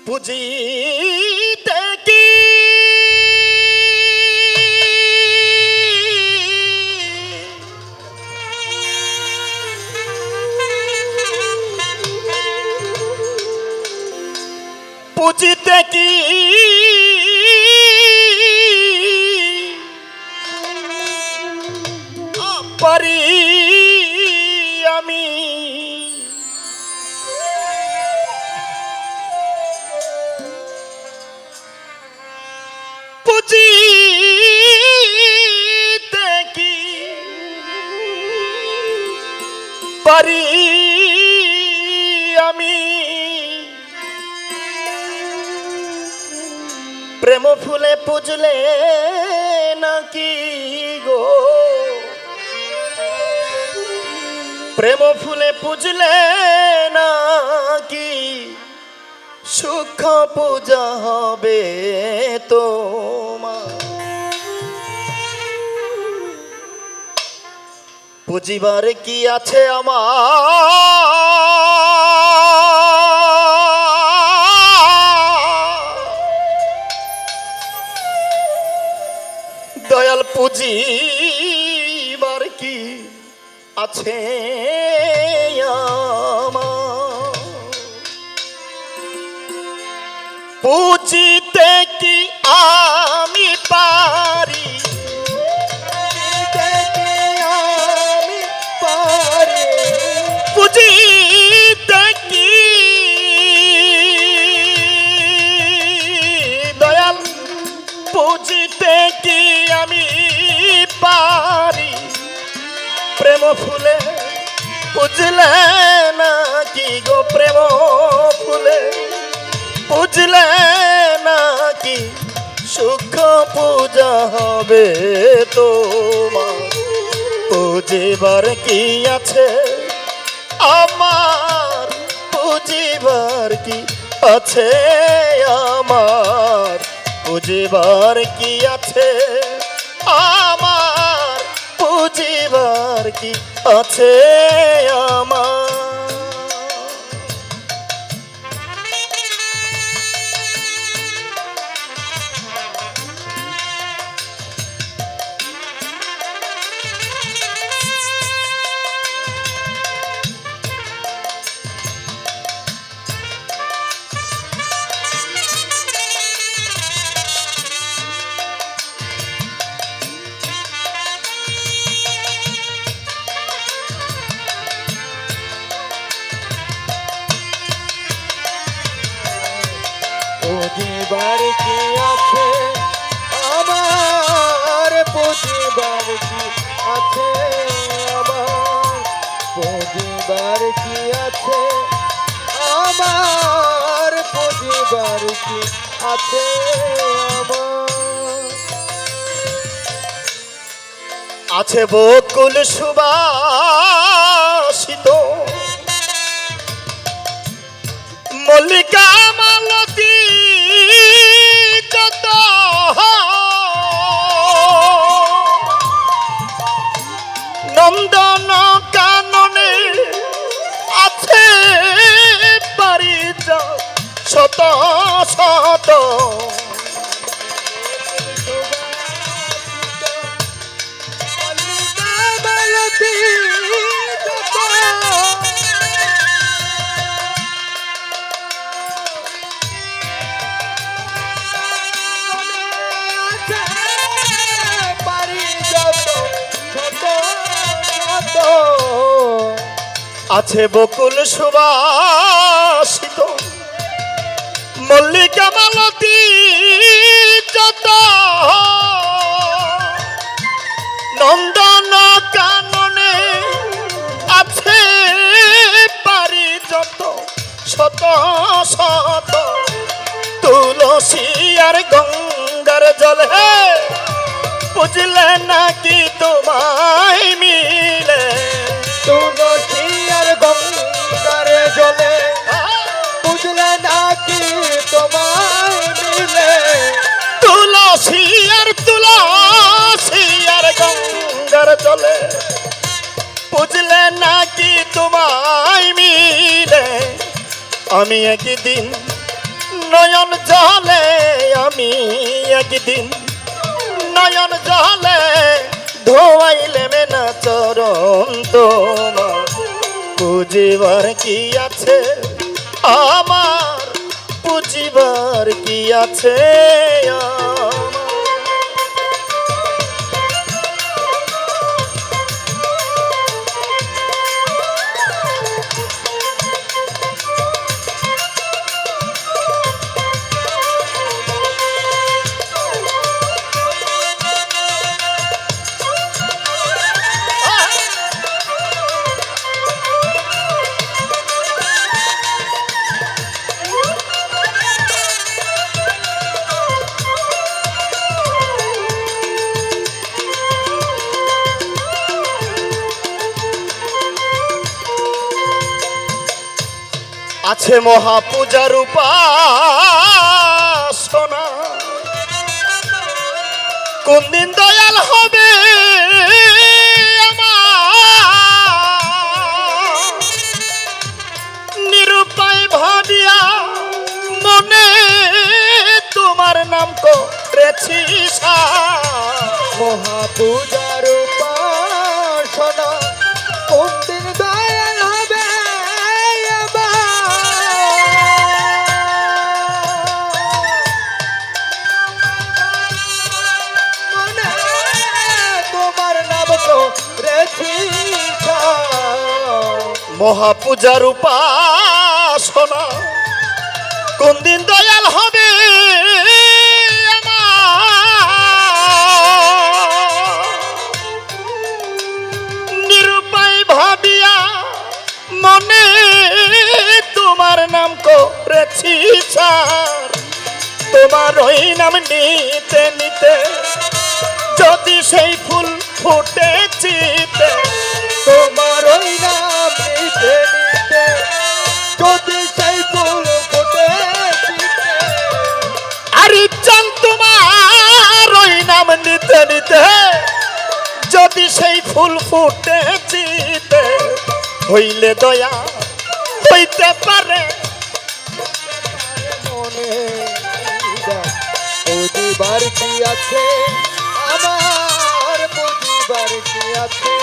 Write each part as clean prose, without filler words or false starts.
পুজিতে কি পুজিতে কি পারি আমি পুজিতে কি পারি আমি প্রেম ফুলে পুজলে নাকি গো প্রেম ফুলে পুজলে নাকি সুখ পূজা হবে তোমার পুজিবার কি আছে আমার দয়াল পুজিবার কি আছে আমার পুজিতে কি আমি পারি পুজিতে কি দয়াল পুজিতে কি আমি পারি প্রেম ফুলে পুজলে নাকি গো প্রেম ফুলে পুজলে নাকি সুখ পূজা হবে তোমার পুজিবার কি আছে আমার পুজিবার কি আছে আমার পুজিবার কি আছে আমার পুজিবার কি আছে আমার পুজিবার কি আছে আমার পুজিবার কি আছে আমার পুজিবার কি আছে আমার পুজিবার কি আছে আমার আছে বকুল সুবাসিত মল্লিকা মালতী যত নন্দন কাননে আছে পারিজাত শত শত আছে বকুল সুবাসিত মল্লিকা মালতী যত নন্দন কাননে আছে পারিজাত শত শত তুলসী আর গঙ্গার জলে বুঝলে নাকি তোমায় মিলে তুলসী আর গঙ্গার জলে বুঝলে নাকি তোমায় মিলে তুলসী আর গঙ্গার জলে বুঝলে নাকি তোমায় মিলে আমি একদিন নয়ন জলে আমি একদিন নয়ন জলে ধোয়াইলে মেনা চরণ তোমার পুজিবার কি আছে আমার পুজিবার কি আছে আমার? আছে মহাপূজার উপাসনা কোন দিন দয়াল হবে আমার নিরুপায় ভাবিয়া মনে তোমার নাম করেছি মহাপূজার উপাসনা কোন দিন দয়াল হবে মনে তোমার নাম তো রেখি মহাপূজার উপাসনা কোন দিন দয়াল হবে নিরুপায় ভাবিয়া মনে তোমার নাম করেছি সার তোমার ওই নাম নিতে নিতে যদি সেই ফুল ফুটেছিতে তোমার ওই নাম নিতে নিতে যদি সেই ফুল ফুটে আরে চান তোমার ওই নাম নিতে নিতে যদি সেই ফুল ফুটেছিতে হইলে দয়া হইতে পারে মনে বুঝিবার কি আছে আমার বুঝিবার কি আছে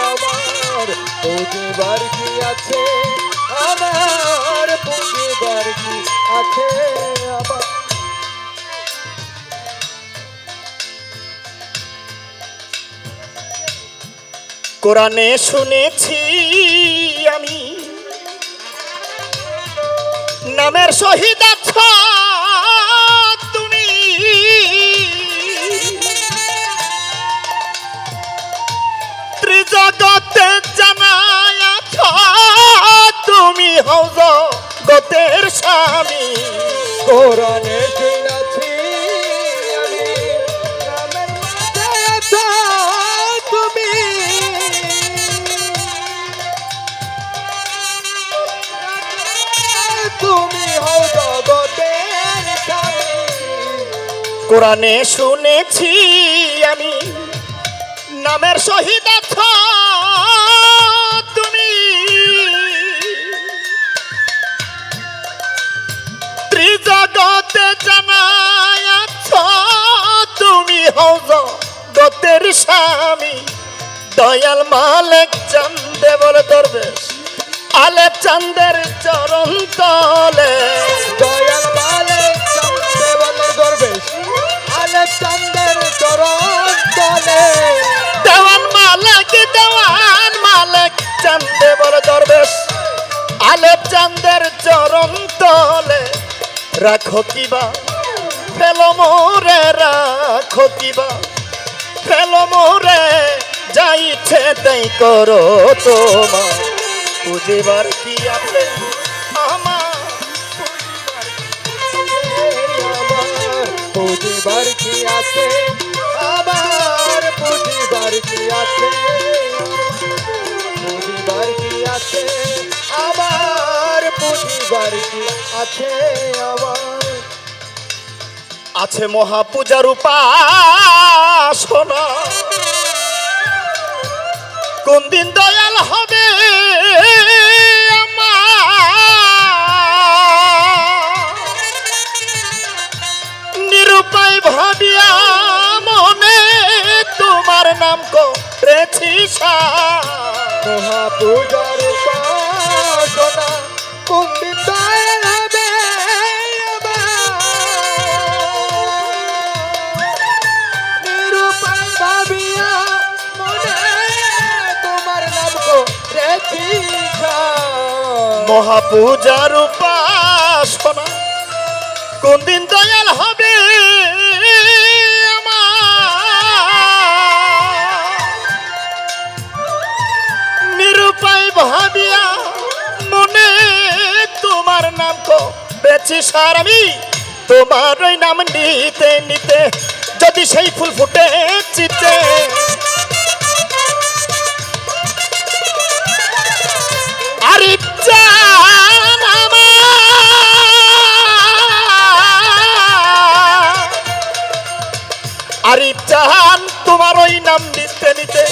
আমার বুঝিবার কি আছে আমার বুঝিবার কি আছে আমার কোরআনে শুনেছি আমি নামের শহীদ আছো তুমি ত্রিজগতে জানাই আছো তুমি হও জগতের স্বামী কোরআনে শুনেছি আমি নামের মধ্যে আছো তুমি তুমি হও জগতের স্বামী কোরআনে শুনেছি আমি নামের শহীদ আছো তুমি ত্রিজগতে জানাই আছো তুমি হও জগতের স্বামী দয়াল মালিক চান্দে বলে দরবেশ আলেপ চান্দের চরণ তলে দয়াল মালিক চান্দে বলে দরবেশ আলেপ চান্দের চরণ তলে দেওয়ান মালিক চান্দে বলে দরবেশ আলেপ চান্দের চরণ তলে রাখো কিবা ফেলো মোরে রাখো কিবা ফেলো মোরে যাইছে তাই করো তোমার বুঝিবার কি আছে আমার বুঝিবার কি আছে আমার বুঝিবার কি আছে বুঝিবার কি আছে আমার বুঝিবার কি আছে আমার আছে মহাপূজার উপাসনা কোন দিন দয়াল হবে আমার আশা মহাপূজার উপাসনা কোন দিন দয়াল হবে নিরূপায় ভাবিয়া মনে তোমার নাম করেছি মহাপূজার উপাসনা কোন দিন দয়াল হবে নিরুপায় ভাবিয়া মনে তোমার নাম করেছি সার আমি তোমার ওই নাম নিতে নিতে যদি সেই ফুল ফুটে চিতে আরে জান আরে জান তোমার ওই নাম নিতে নিতে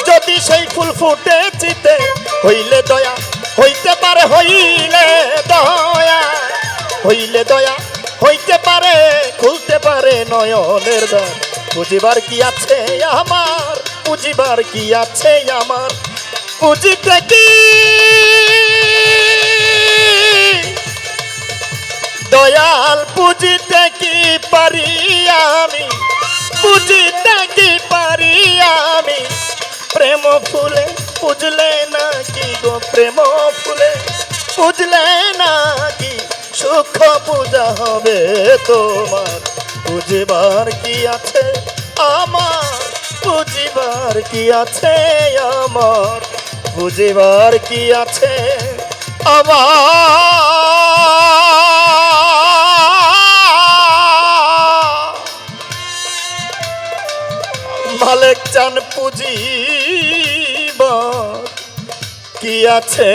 যদি সেই ফুল ফুটে চিতে হইলে দয়া হইতে পারে হইলে দয়া হইলে দয়া হইতে পারে খুলতে পারে নয়নের দ্বার বুঝিবার কি আছে আমার বুঝিবার কি আছে আমার বুঝিতে কি দয়াল বুঝিতে কি পারি আমি বুঝিতে কি পারি আমি প্রেম ফুলে বুঝলে নাকি গো প্রেম ফুলে বুঝলে নাকি সুখ পূজা হবে তোমার বুঝিবার কি আছে আমার বুঝিবার কি আছে আমার বুঝিবার কি আছে আমার মালিক চান পুঁজিবার কি আছে